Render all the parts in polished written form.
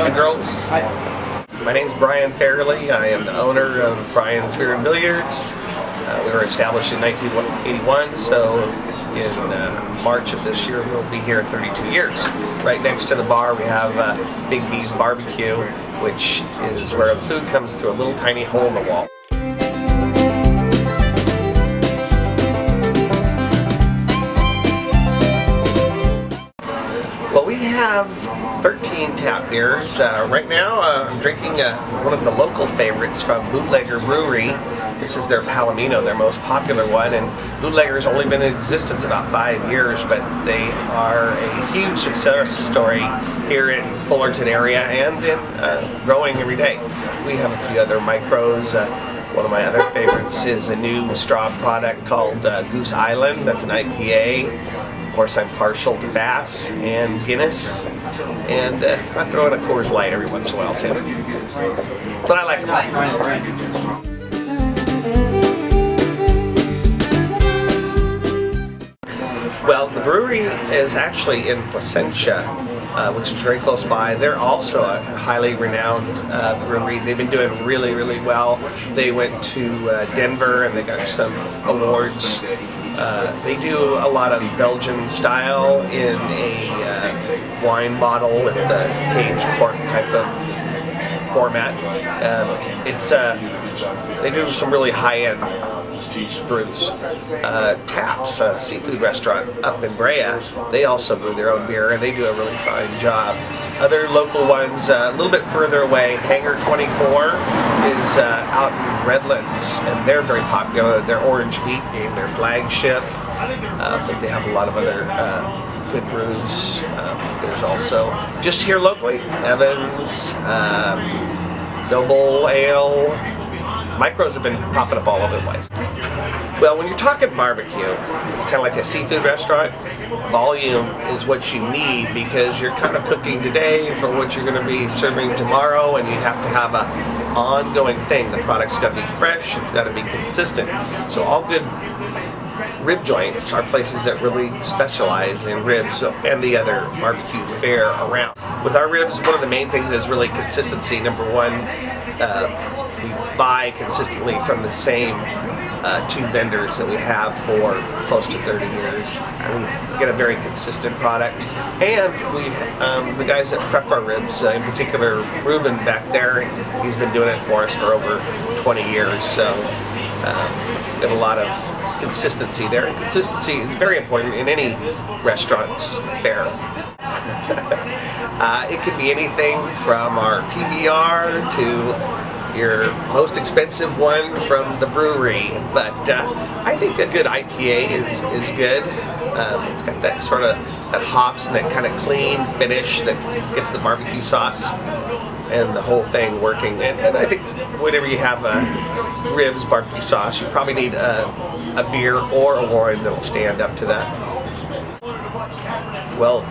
Octane Growler. My name's Brian Fairley. I am the owner of Brian's Beer and Billiards. We were established in 1981, so in March of this year we'll be here 32 years. Right next to the bar we have Big B's Barbecue, which is where the food comes through a little tiny hole in the wall. Well, we have 13 tap beers. Right now I'm drinking one of the local favorites from Bootlegger Brewery. This is their Palomino, their most popular one, and Bootlegger's only been in existence about 5 years, but they are a huge success story here in Fullerton area and in growing every day. We have a few other micros. One of my other favorites is a new straw product called Goose Island. That's an IPA. Of course, I'm partial to Bass and Guinness, and I throw in a Coors Light every once in a while too. But I like them. Well, the brewery is actually in Placentia, which is very close by. They're also a highly renowned brewery. They've been doing really, really well. They went to Denver and they got some awards. They do a lot of Belgian style in a wine bottle with the caged cork type of format. They do some really high-end brews. Taps, a seafood restaurant up in Brea, they also brew their own beer and they do a really fine job. Other local ones a little bit further away, Hangar 24 is out in Redlands, and they're very popular. Their Orange Beet being their flagship, but they have a lot of other good brews. There's also, just here locally, Evans, Noble Ale. Micros have been popping up all over the place. Well, when you're talking barbecue, it's kind of like a seafood restaurant. Volume is what you need because you're kind of cooking today for what you're going to be serving tomorrow, and you have to have an ongoing thing. The product's got to be fresh, it's got to be consistent. So all good rib joints are places that really specialize in ribs and the other barbecue fare around. With our ribs, one of the main things is really consistency. Number one, we buy consistently from the same two vendors that we have for close to 30 years. And we get a very consistent product. And we, the guys that prep our ribs, in particular Ruben back there, he's been doing it for us for over 20 years. So we have a lot of consistency there. And consistency is very important in any restaurant's fare. It could be anything from our PBR to your most expensive one from the brewery, but I think a good IPA is good. It's got that sort of that hops and that kind of clean finish that gets the barbecue sauce and the whole thing working. And I think whenever you have a ribs barbecue sauce, you probably need a beer or a wine that'll stand up to that. Well,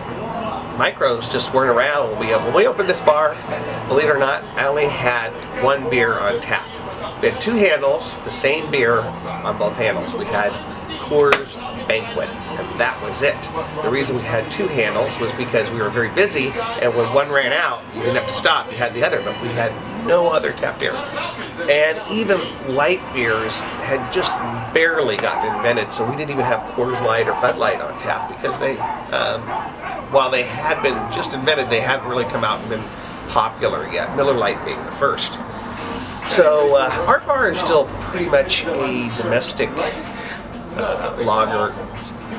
micros just weren't around when we opened this bar. Believe it or not, I only had one beer on tap. We had two handles, the same beer on both handles. We had Coors Banquet, and that was it. The reason we had two handles was because we were very busy, and when one ran out, you didn't have to stop, you had the other, but we had no other tap beer. And even light beers had just barely gotten invented, so we didn't even have Coors Light or Bud Light on tap because they, while they had been just invented, they hadn't really come out and been popular yet, Miller Lite being the first. So our bar is still pretty much a domestic lager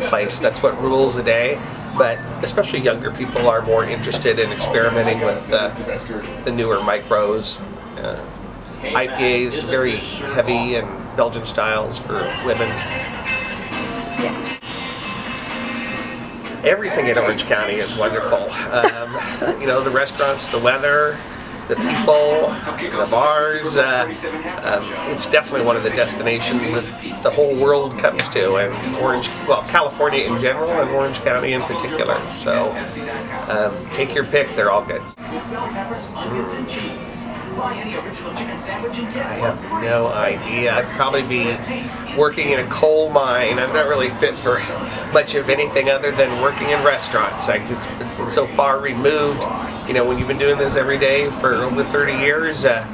place. That's what rules the day, but especially younger people are more interested in experimenting with the newer micros. IPAs, very heavy and Belgian styles for women. Everything in Orange County is wonderful. You know, the restaurants, the weather, the people, the bars. It's definitely one of the destinations that the whole world comes to, and California in general, and Orange County in particular. So take your pick; they're all good. I have no idea. I'd probably be working in a coal mine. I'm not really fit for much of anything other than working in restaurants. It's so far removed. You know, when you've been doing this every day for over 30 years, I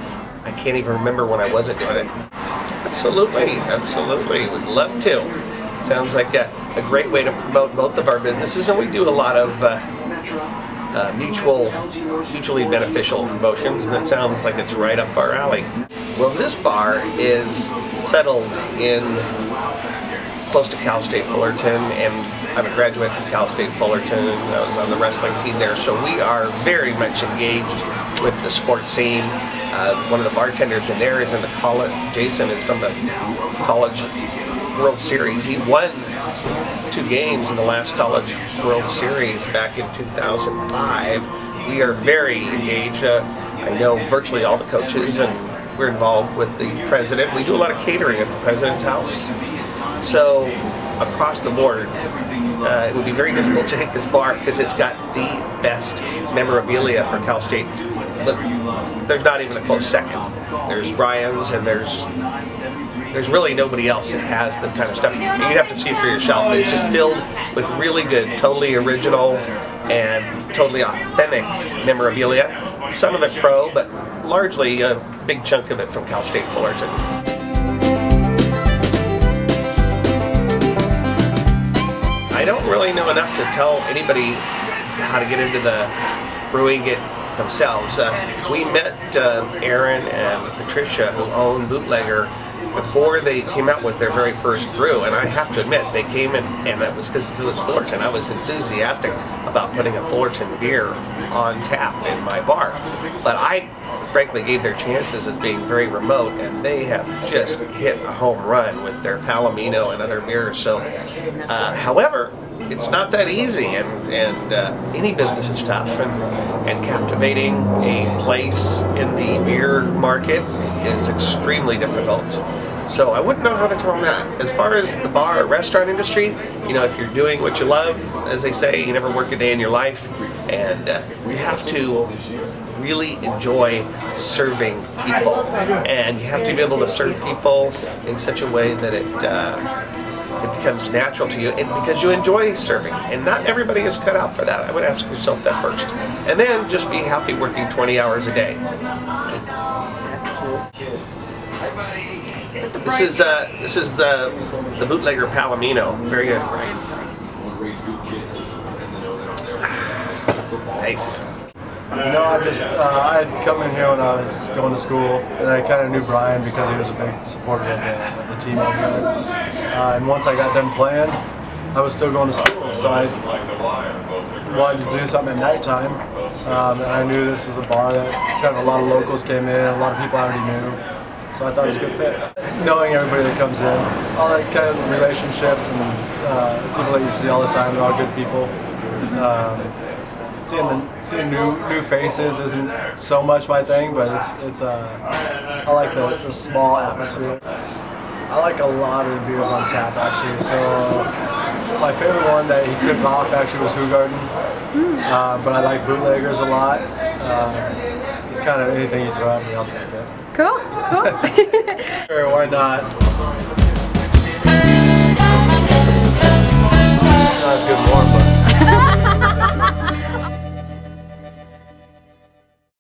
can't even remember when I wasn't doing it. Absolutely, absolutely. Would love to. It sounds like a great way to promote both of our businesses, and we do a lot of mutually beneficial promotions, and it sounds like it's right up our alley. Well, this bar is settled in close to Cal State Fullerton, and I'm a graduate from Cal State Fullerton, and I was on the wrestling team there, so we are very much engaged with the sports scene. One of the bartenders in there is in the college. Jason is from the College World Series. He won 2 games in the last College World Series back in 2005. We are very engaged. I know virtually all the coaches, and we're involved with the president. We do a lot of catering at the president's house. So across the board, it would be very difficult to hit this bar because it's got the best memorabilia for Cal State. But there's not even a close second. There's Brian's, and there's really nobody else that has the kind of stuff. You have to see it for yourself. It's just filled with really good, totally original and totally authentic memorabilia. Some of it pro, but largely a big chunk of it from Cal State Fullerton. I don't really know enough to tell anybody how to get into the brewing it themselves. We met Aaron and Patricia, who own Bootlegger, before they came out with their very first brew, and I have to admit, they came in, and it was because it was Fullerton. I was enthusiastic about putting a Fullerton beer on tap in my bar, but I frankly gave their chances as being very remote, and they have just hit a home run with their Palomino and other beers. So, however, it's not that easy, and any business is tough, and captivating a place in the beer market is extremely difficult. So I wouldn't know how to tell them that. As far as the bar or restaurant industry, you know, if you're doing what you love, as they say, you never work a day in your life, and you have to really enjoy serving people, and you have to be able to serve people in such a way that it becomes natural to you, and because you enjoy serving, and not everybody is cut out for that. I would ask yourself that first, and then just be happy working 20 hours a day. This is the Bootlegger Palomino. Very good. Nice. You know, I had come in here when I was going to school, and I kind of knew Brian because he was a big supporter of the team over there. And once I got done playing, I was still going to school, so I wanted to do something at nighttime. And I knew this was a bar that kind of a lot of locals came in, a lot of people I already knew. So I thought it was a good fit. Knowing everybody that comes in, all that kind of relationships and people that you see all the time, they're all good people. Seeing new faces isn't so much my thing, but I like the small atmosphere. I like a lot of the beers on tap actually. So my favorite one that he took off actually was Hoegaarden, but I like Bootleggers a lot. It's kind of anything you throw at me, I'll take it. Cool, cool. Sure, why not?